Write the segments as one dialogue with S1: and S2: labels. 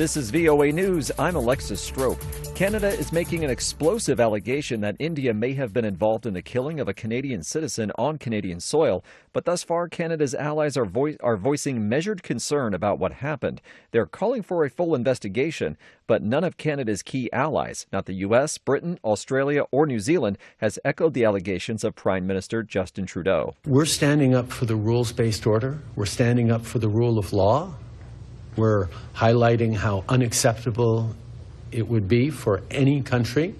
S1: This is VOA News. I'm Alexis Strope. Canada is making an explosive allegation that India may have been involved in the killing of a Canadian citizen on Canadian soil. But thus far, Canada's allies are voicing measured concern about what happened. They're calling for a full investigation, but none of Canada's key allies, not the U.S., Britain, Australia, or New Zealand, has echoed the allegations of Prime Minister Justin Trudeau.
S2: We're standing up for the rules-based order. We're standing up for the rule of law. We're highlighting how unacceptable it would be for any country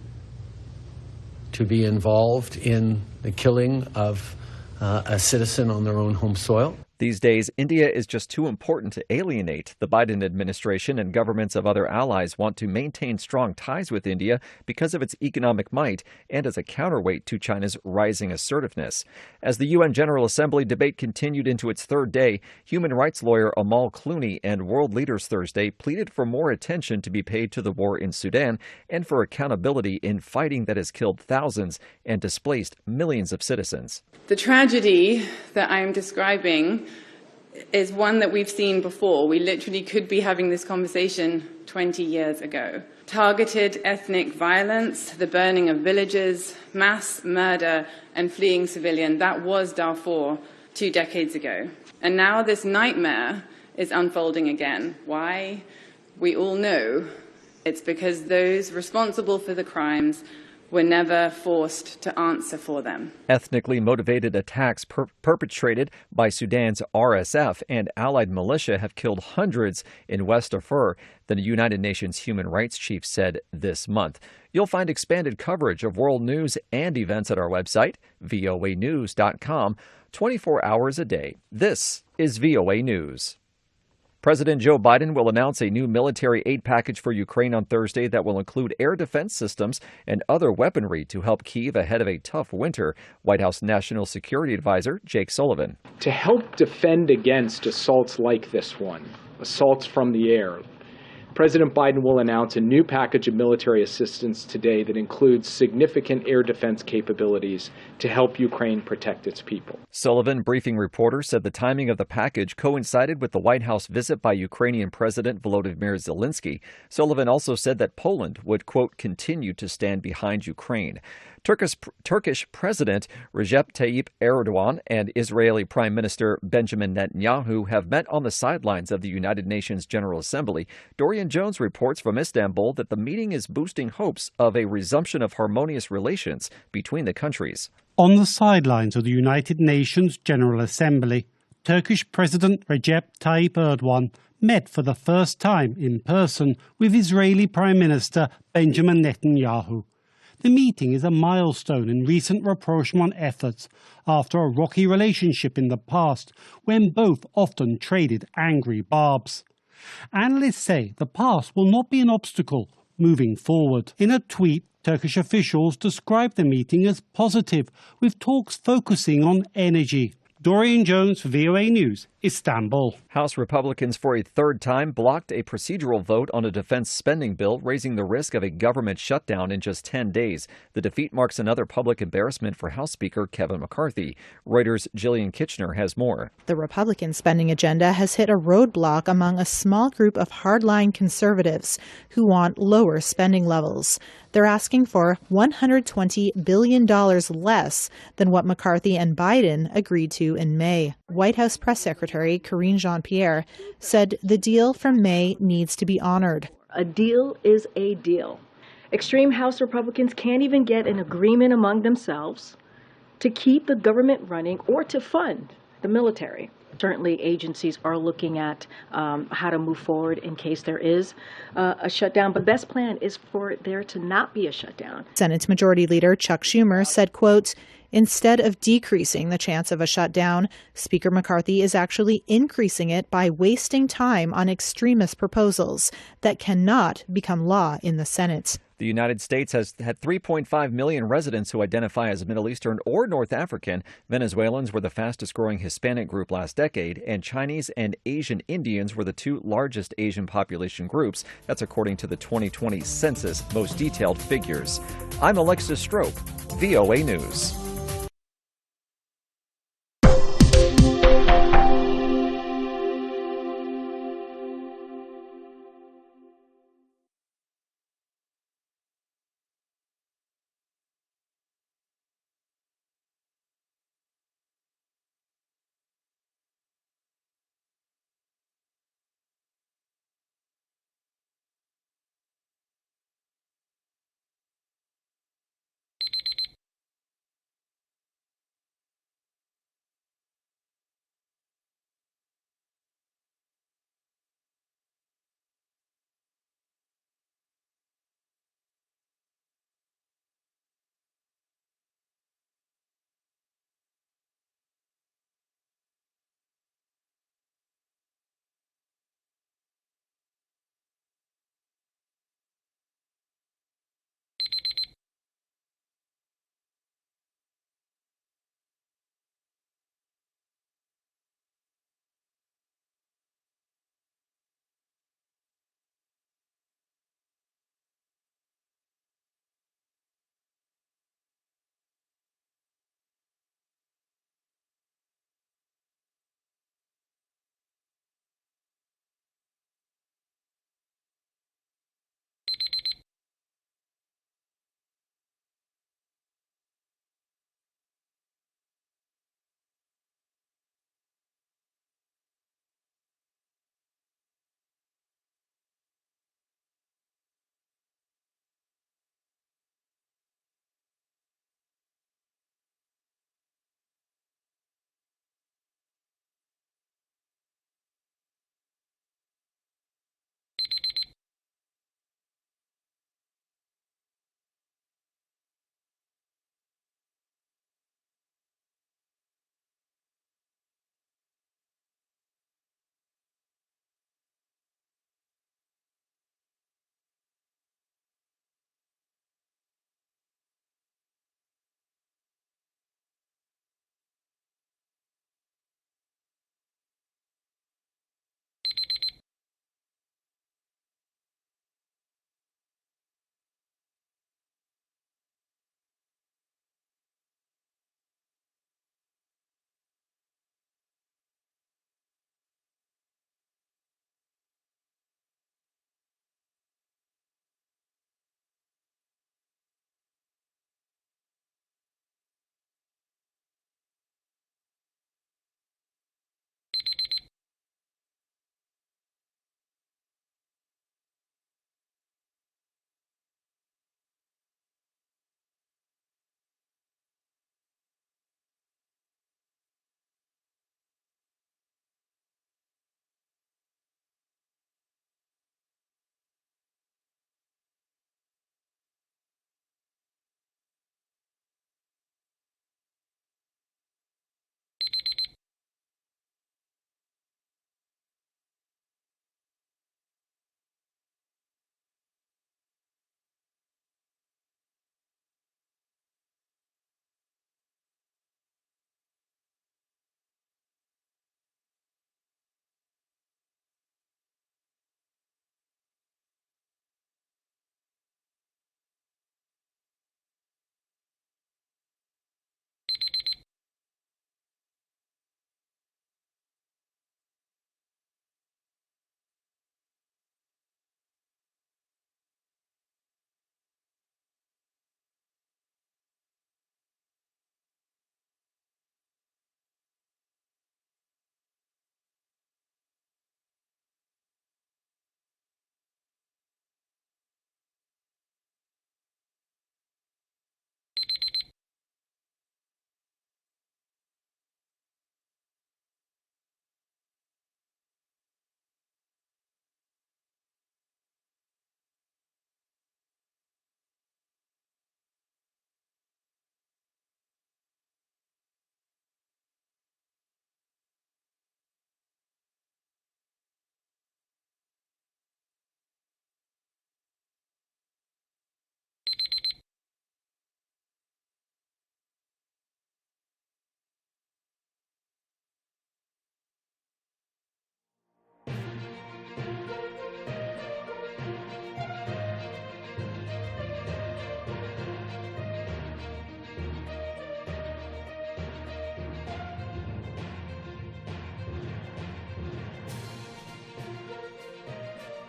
S2: to be involved in the killing of a citizen on their own home soil.
S1: These days, India is just too important to alienate. The Biden administration and governments of other allies want to maintain strong ties with India because of its economic might and as a counterweight to China's rising assertiveness. As the UN General Assembly debate continued into its third day, human rights lawyer Amal Clooney and world leaders Thursday pleaded for more attention to be paid to the war in Sudan and for accountability in fighting that has killed thousands and displaced millions of citizens.
S3: The tragedy that I am describing is one that we've seen before. We literally could be having this conversation 20 years ago. Targeted ethnic violence, the burning of villages, mass murder and fleeing civilian. That was Darfur 2 decades ago. And now this nightmare is unfolding again. Why? We all know it's because those responsible for the crimes were never forced to answer for them.
S1: Ethnically motivated attacks perpetrated by Sudan's RSF and allied militia have killed hundreds in West Darfur, the United Nations human rights chief said this month. You'll find expanded coverage of world news and events at our website, voanews.com, 24 hours a day. This is VOA News. President Joe Biden will announce a new military aid package for Ukraine on Thursday that will include air defense systems and other weaponry to help Kyiv ahead of a tough winter. White House National Security Advisor Jake Sullivan.
S4: To help defend against assaults like this one, assaults from the air, President Biden will announce a new package of military assistance today that includes significant air defense capabilities to help Ukraine protect its people.
S1: Sullivan, briefing reporters, said the timing of the package coincided with the White House visit by Ukrainian President Volodymyr Zelensky. Sullivan also said that Poland would, quote, continue to stand behind Ukraine. Turkish President Recep Tayyip Erdogan and Israeli Prime Minister Benjamin Netanyahu have met on the sidelines of the United Nations General Assembly. Dorian Jones reports from Istanbul that the meeting is boosting hopes of a resumption of harmonious relations between the countries.
S5: On the sidelines of the United Nations General Assembly, Turkish President Recep Tayyip Erdogan met for the first time in person with Israeli Prime Minister Benjamin Netanyahu. The meeting is a milestone in recent rapprochement efforts after a rocky relationship in the past when both often traded angry barbs. Analysts say the past will not be an obstacle moving forward. In a tweet, Turkish officials described the meeting as positive, with talks focusing on energy. Dorian Jones, VOA News, Istanbul.
S1: House Republicans for a third time blocked a procedural vote on a defense spending bill, raising the risk of a government shutdown in just 10 days. The defeat marks another public embarrassment for House Speaker Kevin McCarthy. Reuters' Jillian Kitchener has more.
S6: The Republican spending agenda has hit a roadblock among a small group of hardline conservatives who want lower spending levels. They're asking for $120 billion less than what McCarthy and Biden agreed to in May. White House Press Secretary Karine Jean-Pierre said the deal from May needs to be honored.
S7: A deal is a deal. Extreme House Republicans can't even get an agreement among themselves to keep the government running or to fund the military. Certainly agencies are looking at how to move forward in case there is a shutdown. But best plan is for there to not be a shutdown.
S6: Senate Majority Leader Chuck Schumer said, quote, instead of decreasing the chance of a shutdown, Speaker McCarthy is actually increasing it by wasting time on extremist proposals that cannot become law in the Senate.
S1: The United States has had 3.5 million residents who identify as Middle Eastern or North African. Venezuelans were the fastest growing Hispanic group last decade, and Chinese and Asian Indians were the two largest Asian population groups. That's according to the 2020 census most detailed figures. I'm Alexis Strope, VOA News.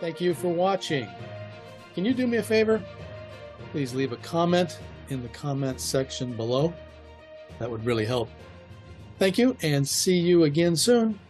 S8: Thank you for watching. Can you do me a favor? Please leave a comment in the comments section below. That would really help. Thank you, and see you again soon.